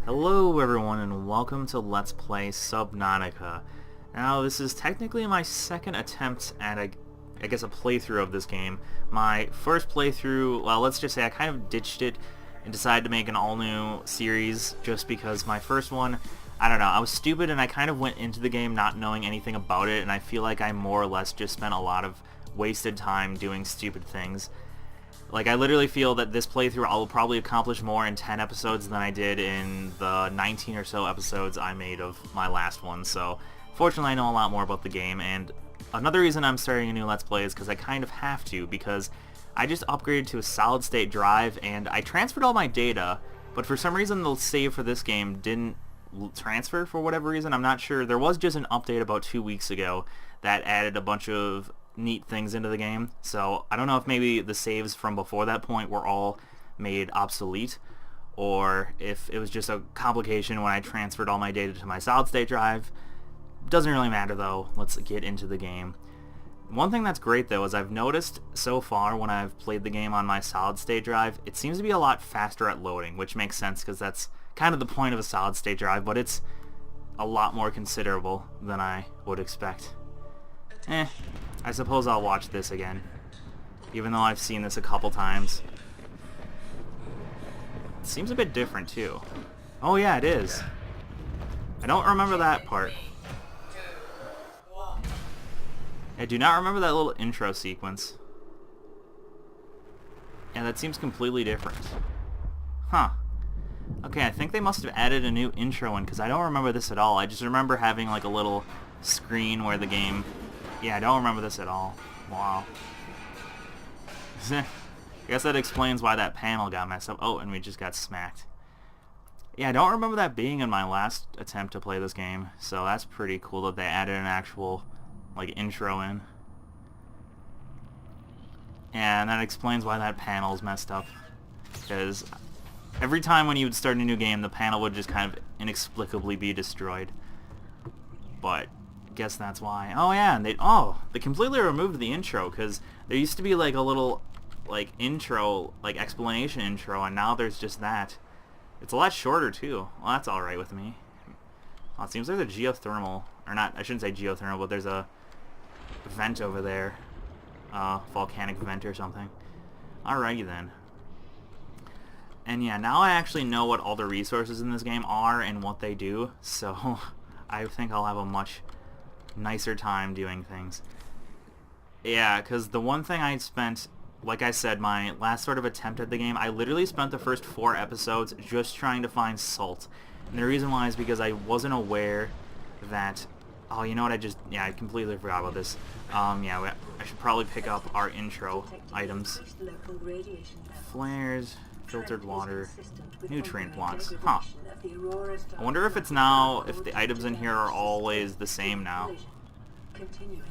Hello everyone and welcome to Let's Play Subnautica. Now this is technically my second attempt at I guess a playthrough of this game. My first playthrough, well, let's just say I kind of ditched it and decided to make an all-new series just because my first one, I don't know, I was stupid and I kind of went into the game not knowing anything about it, and I feel like I more or less just spent a lot of wasted time doing stupid things. Like, I literally feel that this playthrough I will probably accomplish more in 10 episodes than I did in the 19 or so episodes I made of my last one. So, fortunately I know a lot more about the game, and another reason I'm starting a new Let's Play is because I kind of have to, because I just upgraded to a solid state drive, and I transferred all my data, but for some reason the save for this game didn't transfer for whatever reason. I'm not sure. There was just an update about 2 weeks ago that added a bunch of neat things into the game, so I don't know if maybe the saves from before that point were all made obsolete, or if it was just a complication when I transferred all my data to my solid state drive. Doesn't really matter though. Let's get into the game. One thing that's great though is I've noticed so far when I've played the game on my solid state drive, it seems to be a lot faster at loading, which makes sense because that's kind of the point of a solid state drive, but it's a lot more considerable than I would expect. I suppose I'll watch this again, even though I've seen this a couple times. It seems a bit different too. Oh yeah, it is. I don't remember that part. I do not remember that little intro sequence. Yeah, that seems completely different. Huh. Okay, I think they must have added a new intro in, because I don't remember this at all. I just remember having like a little screen where the game... Yeah, I don't remember this at all. Wow. I guess that explains why that panel got messed up. Oh, and we just got smacked. Yeah, I don't remember that being in my last attempt to play this game, so that's pretty cool that they added an actual, like, intro in. And that explains why that panel's messed up. Because every time when you would start a new game, the panel would just kind of inexplicably be destroyed. But guess that's why. Oh yeah, and they completely removed the intro, because there used to be like a little like intro, like explanation intro, and now there's just that. It's a lot shorter too. Well, that's alright with me. Oh, it seems there's a geothermal, or not, I shouldn't say geothermal, but there's a vent over there. Volcanic vent or something. Alrighty then. And yeah, now I actually know what all the resources in this game are and what they do, so I think I'll have a much nicer time doing things. Yeah, because the one thing I spent, like I said, my last sort of attempt at the game, I literally spent the first 4 episodes just trying to find salt. And the reason why is because I wasn't aware that... Oh, you know what, I completely forgot about this. Yeah, I should probably pick up our intro items. Flares, filtered water, nutrient blocks. Huh. I wonder if it's now, if the items in here are always the same now.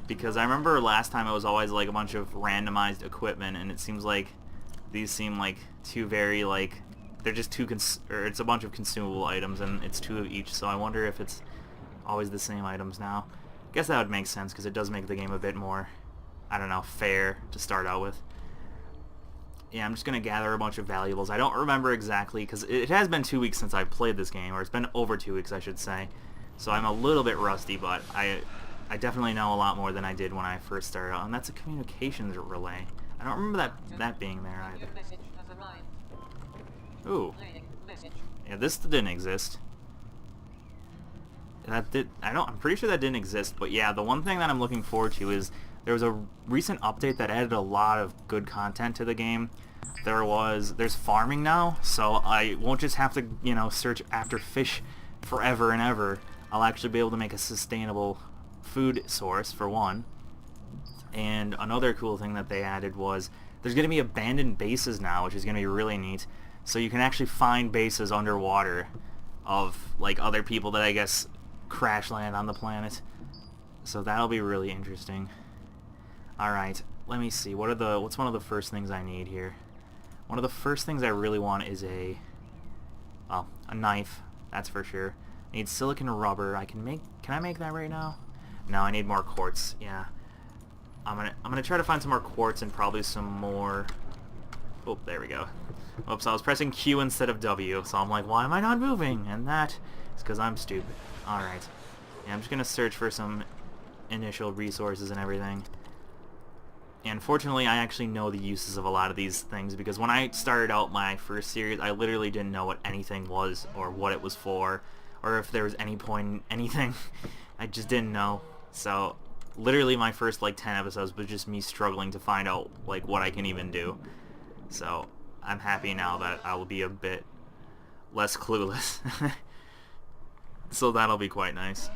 Because I remember last time it was always like a bunch of randomized equipment, and it seems like these seem like two very, like, they're just two, or it's a bunch of consumable items, and it's 2 of each, so I wonder if it's always the same items now. I guess that would make sense, because it does make the game a bit more, I don't know, fair to start out with. Yeah, I'm just going to gather a bunch of valuables. I don't remember exactly, because it has been 2 weeks since I've played this game, or it's been over 2 weeks, I should say. So I'm a little bit rusty, but I definitely know a lot more than I did when I first started out. And that's a communications relay. I don't remember that being there either. Ooh. Yeah, this didn't exist. I'm pretty sure that didn't exist, but yeah, the one thing that I'm looking forward to is there was a recent update that added a lot of good content to the game. There's farming now, so I won't just have to, you know, search after fish forever and ever. I'll actually be able to make a sustainable food source, for one. And another cool thing that they added was there's going to be abandoned bases now, which is going to be really neat. So you can actually find bases underwater of, like, other people that I guess crash land on the planet. So that'll be really interesting. Alright, let me see. What's one of the first things I need here? One of the first things I really want is a knife, that's for sure. I need silicon rubber. Can I make that right now? No, I need more quartz. Yeah. I'm gonna try to find some more quartz and probably some more... Oh, there we go. Oops, I was pressing Q instead of W, so I'm like, why am I not moving? And that is because I'm stupid. Alright. Yeah, I'm just gonna search for some initial resources and everything. And fortunately, I actually know the uses of a lot of these things, because when I started out my first series, I literally didn't know what anything was, or what it was for, or if there was any point in anything. I just didn't know. So, literally my first, like, 10 episodes was just me struggling to find out, like, what I can even do. So, I'm happy now that I will be a bit less clueless. So that'll be quite nice.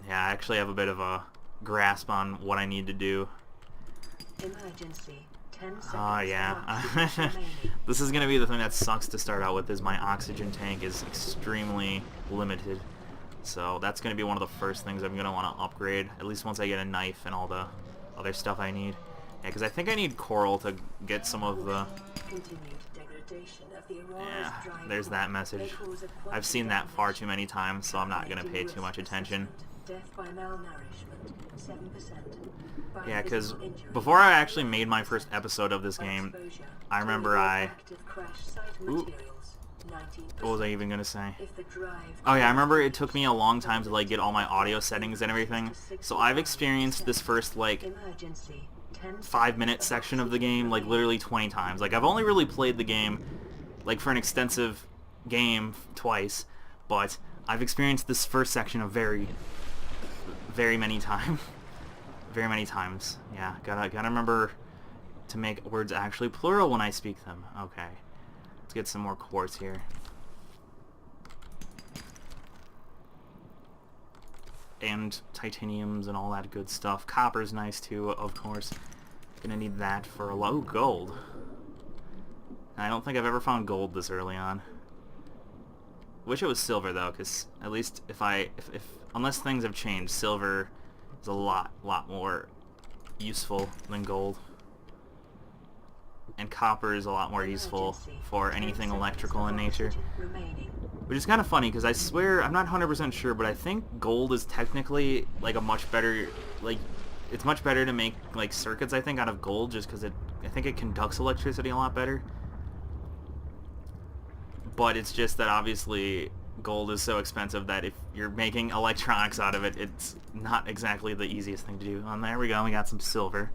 Yeah, I actually have a bit of a grasp on what I need to do. Emergency. 10 seconds. Oh, yeah. This is going to be the thing that sucks to start out with, is my oxygen tank is extremely limited. So that's going to be one of the first things I'm going to want to upgrade, at least once I get a knife and all the other stuff I need. Yeah, because I think I need coral to get some of the... Yeah, there's that message. I've seen that far too many times, so I'm not going to pay too much attention. Yeah, because before I actually made my first episode of this game, I remember Ooh. What was I even going to say? Oh yeah, I remember it took me a long time to like get all my audio settings and everything. So I've experienced this first like 5-minute section of the game like literally 20 times. Like I've only really played the game like for an extensive game twice, but I've experienced this first section of very many times. Very many times. Yeah, gotta remember to make words actually plural when I speak them. Okay. Let's get some more quartz here. And titaniums and all that good stuff. Copper's nice too, of course. Gonna need that for a low gold. I don't think I've ever found gold this early on. Wish it was silver though, because at least if unless things have changed, silver is a lot more useful than gold. And copper is a lot more useful for anything electrical in nature. Which is kind of funny, because I swear, I'm not 100% sure, but I think gold is technically like a much better, like, it's much better to make like circuits, I think, out of gold, just because I think it conducts electricity a lot better. But it's just that obviously gold is so expensive that if you're making electronics out of it, it's not exactly the easiest thing to do. And there we go, we got some silver.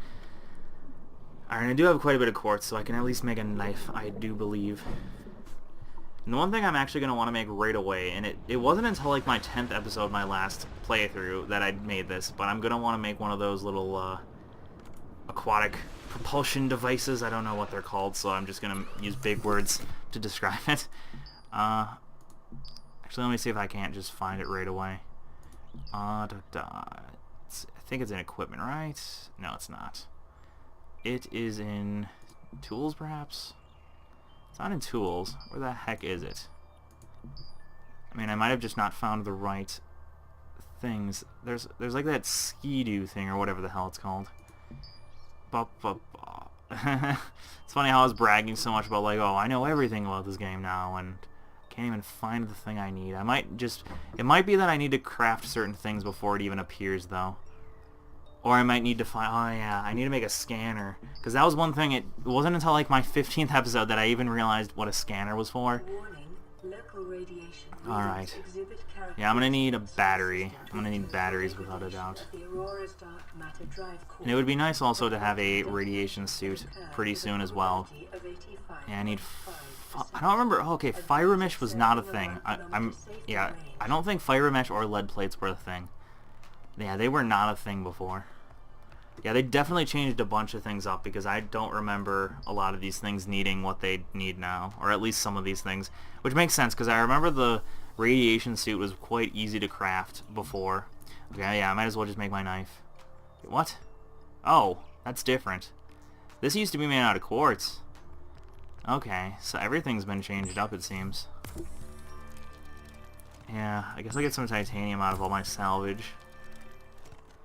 Alright, I do have quite a bit of quartz, so I can at least make a knife, I do believe. And the one thing I'm actually going to want to make right away, and it wasn't until like my 10th episode, my last playthrough, that I made this, but I'm going to want to make one of those little aquatic propulsion devices. I don't know what they're called, so I'm just going to use big words to describe it. Actually, let me see if I can't just find it right away. I think it's in equipment, right? No, it's not. It is in tools, perhaps? It's not in tools. Where the heck is it? I mean, I might have just not found the right things. There's like that ski-doo thing, or whatever the hell it's called. It's funny how I was bragging so much about, like, oh, I know everything about this game now, and can't even find the thing I need. It might be that I need to craft certain things before it even appears, though. Or I might need to find, oh yeah, I need to make a scanner. Because that was one thing, it wasn't until like my 15th episode that I even realized what a scanner was for. Alright. Yeah, I'm going to need a battery. I'm going to need batteries without a doubt. And it would be nice also to have a radiation suit pretty soon as well. Yeah, I need... I don't remember... Oh, okay, fire mesh was not a thing. Yeah, I don't think fire mesh or lead plates were a thing. Yeah, they were not a thing before. Yeah, they definitely changed a bunch of things up, because I don't remember a lot of these things needing what they need now. Or at least some of these things. Which makes sense, because I remember the radiation suit was quite easy to craft before. Okay, yeah, I might as well just make my knife. What? Oh, that's different. This used to be made out of quartz. Okay, so everything's been changed up, it seems. Yeah, I guess I'll get some titanium out of all my salvage.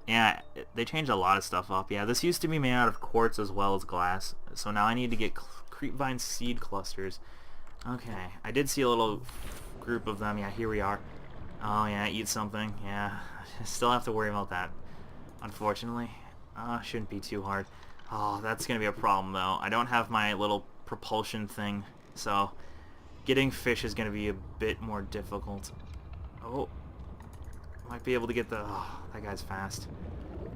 Yeah, they changed a lot of stuff up. Yeah, this used to be made out of quartz as well as glass. So now I need to get creepvine seed clusters. Okay, I did see a little group of them. Yeah, here we are. Oh yeah, eat something. Yeah, I still have to worry about that, unfortunately. Shouldn't be too hard. Oh, that's going to be a problem though. I don't have my little propulsion thing, so getting fish is going to be a bit more difficult. Oh, might be able to get the... Oh, that guy's fast.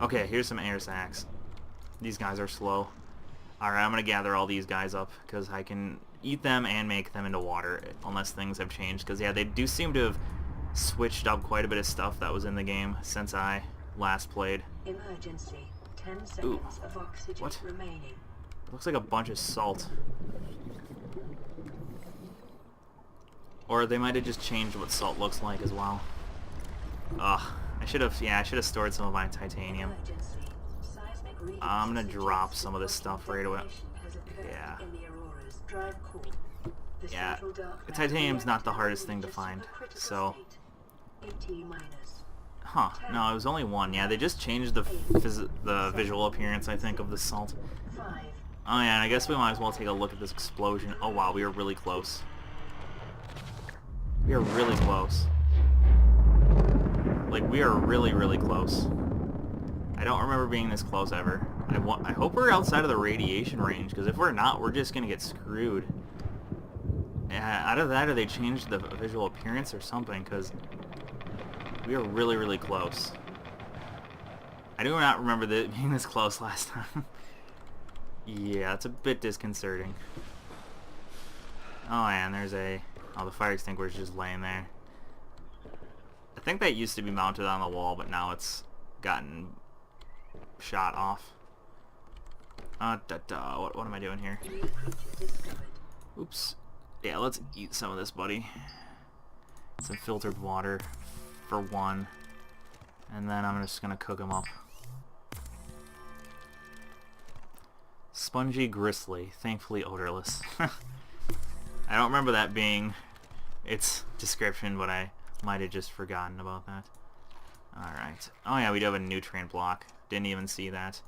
Okay, here's some air sacs. These guys are slow. Alright, I'm going to gather all these guys up, because I can eat them and make them into water, unless things have changed. Because, yeah, they do seem to have switched up quite a bit of stuff that was in the game since I last played. Emergency. 10 seconds of oxygen remaining. It looks like a bunch of salt. Or they might have just changed what salt looks like as well. Ugh. I should have stored some of my titanium. I'm gonna drop some of this stuff right away. Yeah. Yeah. The titanium's not the hardest thing to find, so... Huh. No, it was only one. Yeah, they just changed the visual appearance, I think, of the salt. Oh yeah, and I guess we might as well take a look at this explosion. Oh wow, we were really close. We are really close. Like, we are really, really close. I don't remember being this close ever. I hope we're outside of the radiation range, because if we're not, we're just gonna get screwed. Yeah, either that or they changed the visual appearance or something, because we are really, really close. I do not remember being this close last time. Yeah, it's a bit disconcerting. Oh, and there's a... Oh, the fire extinguisher is just laying there. I think that used to be mounted on the wall, but now it's gotten shot off. What am I doing here? Oops. Yeah, let's eat some of this, buddy. Some filtered water for one. And then I'm just gonna cook them up. Spongy gristly, thankfully odorless. I don't remember that being its description, but I might have just forgotten about that. Alright. Oh yeah, we do have a nutrient block. Didn't even see that.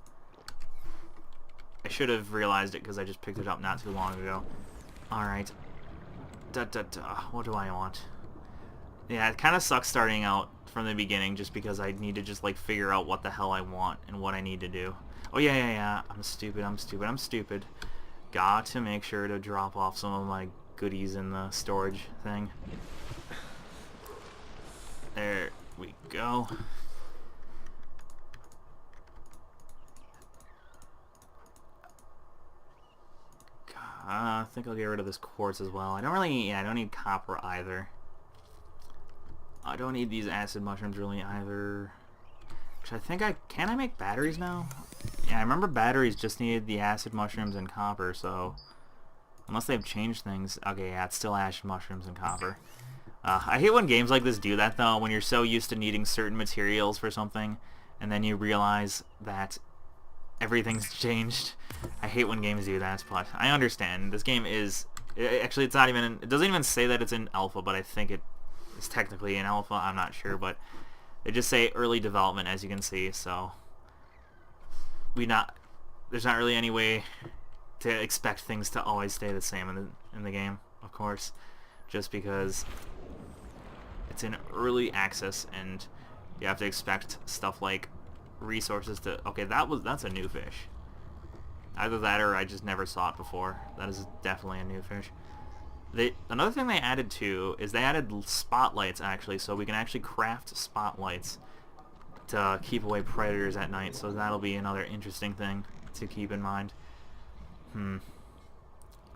I should have realized it because I just picked it up not too long ago. Alright. What do I want? Yeah, it kind of sucks starting out from the beginning just because I need to just like figure out what the hell I want and what I need to do. Oh yeah. I'm stupid. Got to make sure to drop off some of my goodies in the storage thing. There we go. I think I'll get rid of this quartz as well. I don't need copper either. I don't need these acid mushrooms really either. Which I think can I make batteries now? Yeah, I remember batteries just needed the acid mushrooms and copper, so... Unless they've changed things. Okay, yeah, it's still acid mushrooms and copper. I hate when games like this do that, though, when you're so used to needing certain materials for something, and then you realize that everything's changed. I hate when games do that, but I understand. This game is... Actually, it's not even... It doesn't even say that it's in alpha, but I think it is technically in alpha. I'm not sure, but they just say early development, as you can see, so... There's not really any way to expect things to always stay the same in the game, of course, just because it's in early access and you have to expect stuff like resources to... Okay, that's a new fish. Either that or I just never saw it before. That is definitely a new fish. Another thing they added too is they added spotlights actually, so we can actually craft spotlights to keep away predators at night, so that'll be another interesting thing to keep in mind.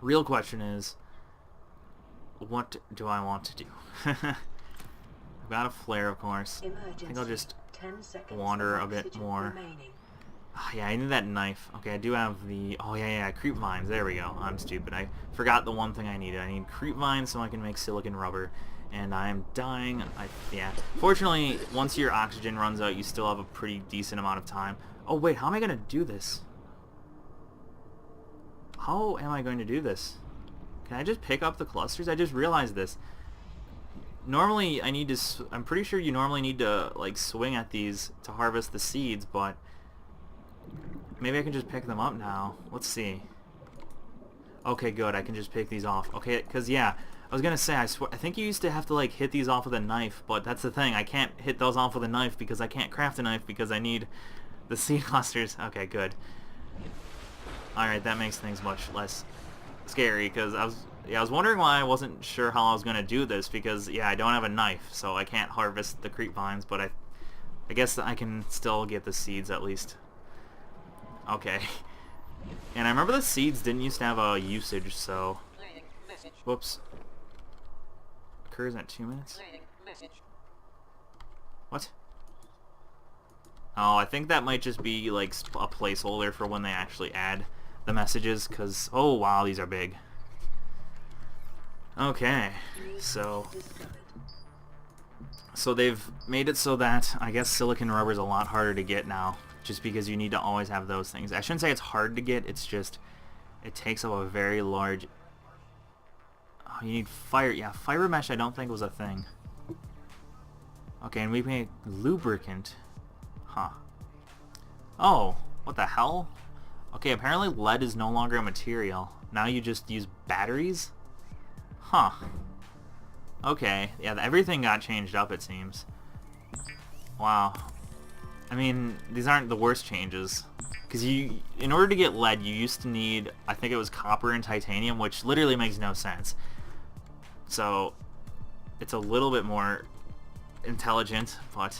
Real question is, what do I want to do? I've got a flare, of course. I think I'll just wander a bit more. Yeah, I need that knife. Okay, I do have the... Oh, yeah, creep vines. There we go. I'm stupid. I forgot the one thing I needed. I need creep vines so I can make silicon rubber. And I'm dying. Yeah. Fortunately, once your oxygen runs out, you still have a pretty decent amount of time. Oh, wait. How am I going to do this? How am I going to do this? Can I just pick up the clusters? I just realized this. Normally, I'm pretty sure you normally need to, like, swing at these to harvest the seeds, but... Maybe I can just pick them up now. Let's see. Okay, good. I can just pick these off. Okay, because, yeah, I was going to say, I think you used to have to, like, hit these off with a knife, but that's the thing. I can't hit those off with a knife because I can't craft a knife because I need the seed clusters. Okay, good. Alright, that makes things much less scary because I was wondering why I wasn't sure how I was gonna do this because yeah, I don't have a knife, so I can't harvest the creep vines, but I guess I can still get the seeds at least. Okay. And I remember the seeds didn't used to have a usage, so whoops. Occurs at 2 minutes. What? Oh, I think that might just be like a placeholder for when they actually add the messages, because oh wow, these are big. Okay, so they've made it so that I guess silicon rubber is a lot harder to get now, just because you need to always have those things. I shouldn't say it's hard to get, it's just it takes up a very large. Oh, you need fiber mesh I don't think was a thing. Okay, and we made lubricant. Huh. Oh, what the hell? Okay, apparently lead is no longer a material. Now you just use batteries? Huh. Okay, yeah, everything got changed up, it seems. Wow. I mean, these aren't the worst changes. Because in order to get lead, you used to need, I think it was copper and titanium, which literally makes no sense. So, it's a little bit more intelligent, but,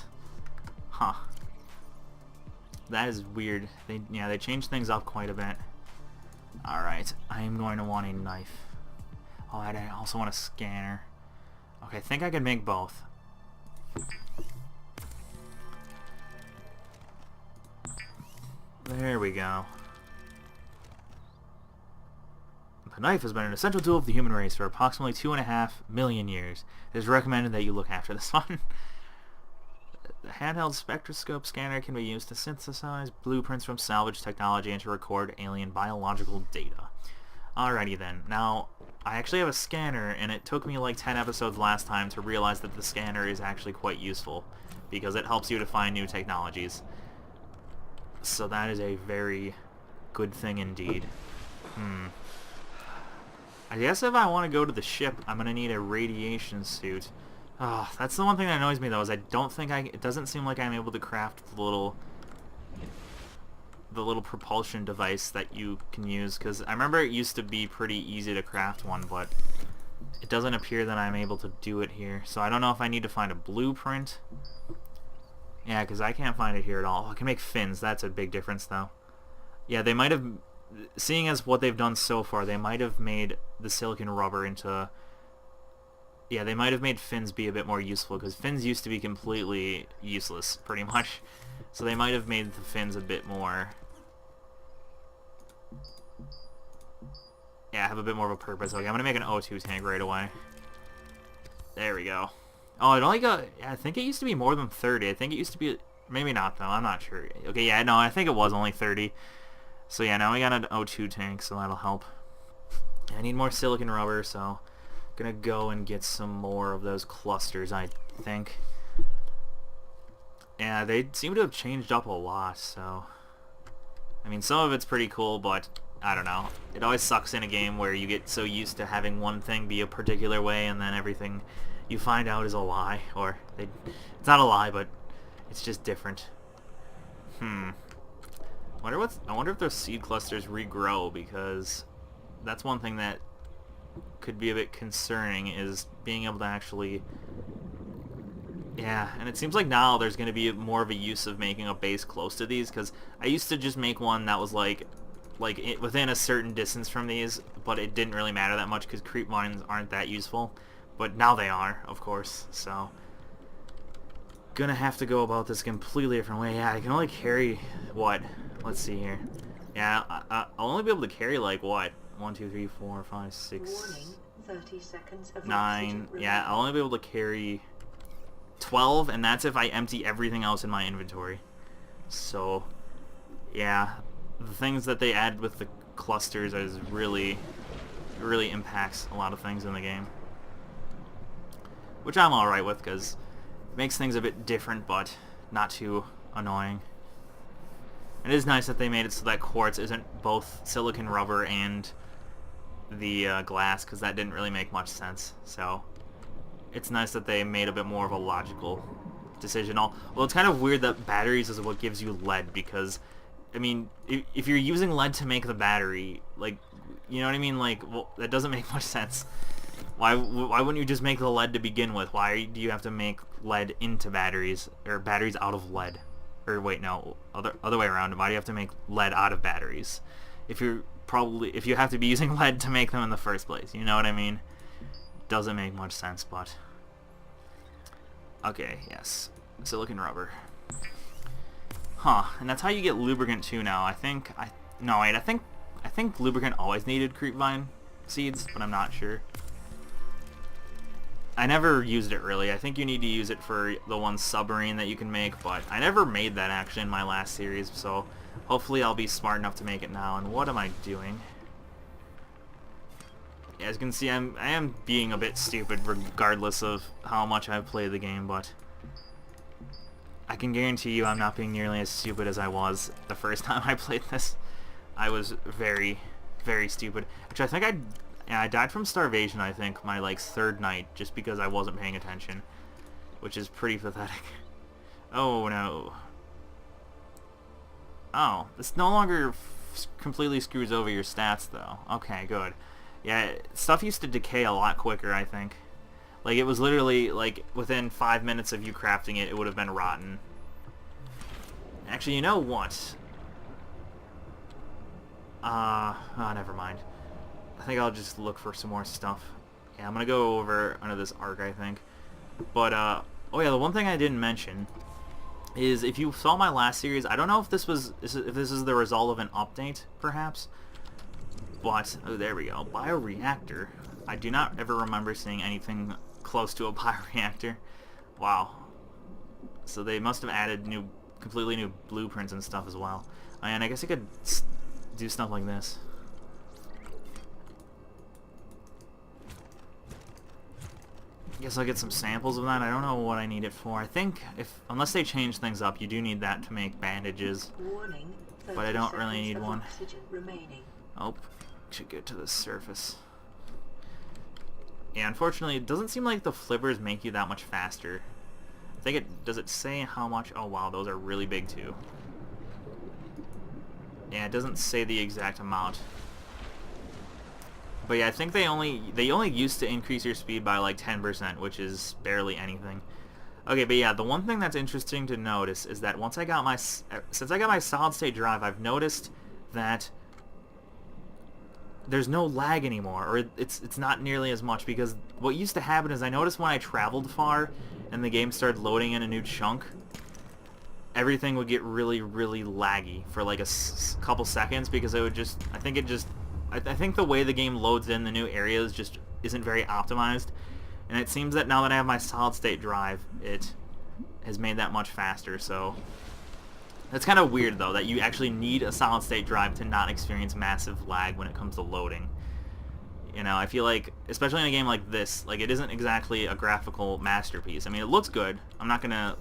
huh. That is weird. They changed things up quite a bit. Alright, I am going to want a knife. Oh, I also want a scanner. Okay, I think I can make both. There we go. The knife has been an essential tool of the human race for approximately 2.5 million years. It is recommended that you look after this one. The handheld spectroscope scanner can be used to synthesize blueprints from salvage technology and to record alien biological data. Alrighty then. Now, I actually have a scanner, and it took me like 10 episodes last time to realize that the scanner is actually quite useful, because it helps you to find new technologies. So that is a very good thing indeed. I guess if I want to go to the ship, I'm going to need a radiation suit. Oh, that's the one thing that annoys me though, is I don't think it doesn't seem like I'm able to craft the little propulsion device that you can use, because I remember it used to be pretty easy to craft one, but it doesn't appear that I'm able to do it here. So I don't know if I need to find a blueprint. Yeah, because I can't find it here at all. I can make fins, that's a big difference though. Yeah, they might have, seeing as what they've done so far, they might have made the silicon rubber into... Yeah, they might have made fins be a bit more useful, because fins used to be completely useless, pretty much. So they might have made the fins a bit more... Yeah, have a bit more of a purpose. Okay, I'm gonna make an O2 tank right away. There we go. Oh, it only got... I think it used to be more than 30. I think it used to be... Maybe not, though. I'm not sure. Okay, yeah, no, I think it was only 30. So yeah, now we got an O2 tank, so that'll help. I need more silicon rubber, so... Gonna go and get some more of those clusters, I think. Yeah, they seem to have changed up a lot, so... I mean, some of it's pretty cool, but... I don't know. It always sucks in a game where you get so used to having one thing be a particular way, and then everything you find out is a lie. Or, it's not a lie, but it's just different. I wonder if those seed clusters regrow, because that's one thing that could be a bit concerning, is being able to actually... Yeah, and it seems like now there's going to be more of a use of making a base close to these, because I used to just make one that was within a certain distance from these, but it didn't really matter that much because creep vines aren't that useful. But now they are, of course, so... Gonna have to go about this a completely different way. Yeah, I can only carry... What? Let's see here. Yeah, I'll only be able to carry, like, what? 1, 2, 3, 4, 5, 6... Warning, 30 seconds of 9... Yeah, I'll only be able to carry 12, and that's if I empty everything else in my inventory. So, yeah, the things that they add with the clusters is really impacts a lot of things in the game. Which I'm alright with, because it makes things a bit different, but not too annoying. It is nice that they made it so that quartz isn't both silicon rubber and the glass, because that didn't really make much sense. So it's nice that they made a bit more of a logical decision. Well, it's kind of weird that batteries is what gives you lead, because, I mean, if you're using lead to make the battery, like, You know what I mean? Like, well, that doesn't make much sense. Why wouldn't you just make the lead to begin with? Why do you have to make lead into batteries, or batteries out of lead? Or wait, no, other way around. Why do you have to make lead out of batteries? If you have to be using lead to make them in the first place, you know what I mean? Doesn't make much sense, but okay, yes, silicon rubber. Huh? And that's how you get lubricant too now. I think lubricant always needed creepvine seeds, but I'm not sure. I never used it really. I think you need to use it for the one submarine that you can make, but I never made that actually in my last series, so hopefully I'll be smart enough to make it now. And what am I doing? Yeah, as you can see, I am being a bit stupid regardless of how much I've played the game, but I can guarantee you I'm not being nearly as stupid as I was the first time I played this. I was very, very stupid. Actually, I think I died from starvation, I think, my, like, third night, just because I wasn't paying attention, which is pretty pathetic. Oh, no. Oh, this no longer completely screws over your stats, though. Okay, good. Yeah, stuff used to decay a lot quicker, I think. Like, it was literally, like, within 5 minutes of you crafting it, it would have been rotten. Actually, you know what? Oh, never mind. I think I'll just look for some more stuff. Yeah, I'm gonna go over under this arc, I think. But, oh yeah, the one thing I didn't mention is if you saw my last series, I don't know if this is the result of an update, perhaps. But, oh, there we go. Bioreactor. I do not ever remember seeing anything close to a bioreactor. Wow. So they must have added completely new blueprints and stuff as well. And I guess I could do stuff like this. I guess I'll get some samples of that. I don't know what I need it for. I think unless they change things up, you do need that to make bandages. Warning, But I don't really need one. Remaining. Oh, should get to the surface. Yeah, unfortunately, it doesn't seem like the flippers make you that much faster. I think does it say how much? Oh wow, those are really big too. Yeah, it doesn't say the exact amount. But yeah, I think they only used to increase your speed by like 10%, which is barely anything. Okay, but yeah, the one thing that's interesting to notice is that since I got my solid state drive, I've noticed that there's no lag anymore, or it's not nearly as much, because what used to happen is I noticed when I traveled far and the game started loading in a new chunk, everything would get really, really laggy for like a couple seconds, because it would just, I think the way the game loads in the new areas just isn't very optimized, and it seems that now that I have my solid state drive, it has made that much faster. So that's kind of weird though, that you actually need a solid state drive to not experience massive lag when it comes to loading. You know, I feel like, especially in a game like this, like, it isn't exactly a graphical masterpiece. I mean, it looks good, I'm not gonna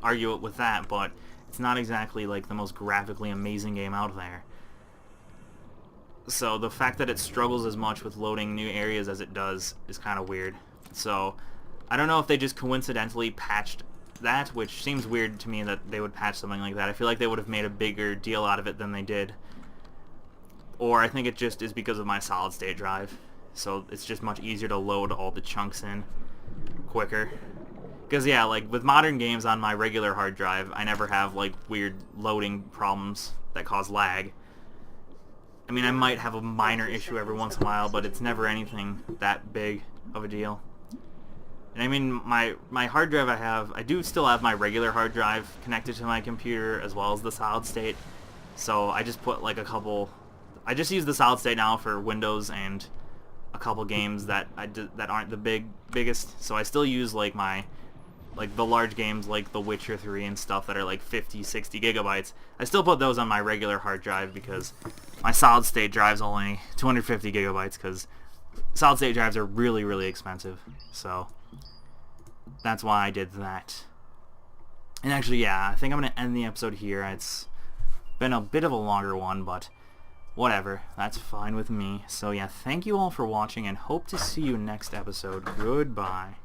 argue it with that, but it's not exactly like the most graphically amazing game out there. So the fact that it struggles as much with loading new areas as it does is kind of weird. So I don't know if they just coincidentally patched that, which seems weird to me that they would patch something like that. I feel like they would have made a bigger deal out of it than they did. Or I think it just is because of my solid state drive. So it's just much easier to load all the chunks in quicker. Because yeah, like with modern games on my regular hard drive, I never have like weird loading problems that cause lag. I mean, I might have a minor issue every once in a while, but it's never anything that big of a deal. And I mean, my hard drive I do still have my regular hard drive connected to my computer as well as the solid state. So I just put like I just use the solid state now for Windows and a couple games that aren't the biggest. So I still use like the large games like The Witcher 3 and stuff that are like 50, 60 gigabytes. I still put those on my regular hard drive because my solid state drive's only 250 gigabytes, because solid state drives are really, really expensive. So that's why I did that. And actually, yeah, I think I'm going to end the episode here. It's been a bit of a longer one, but whatever. That's fine with me. So yeah, thank you all for watching, and hope to see you next episode. Goodbye.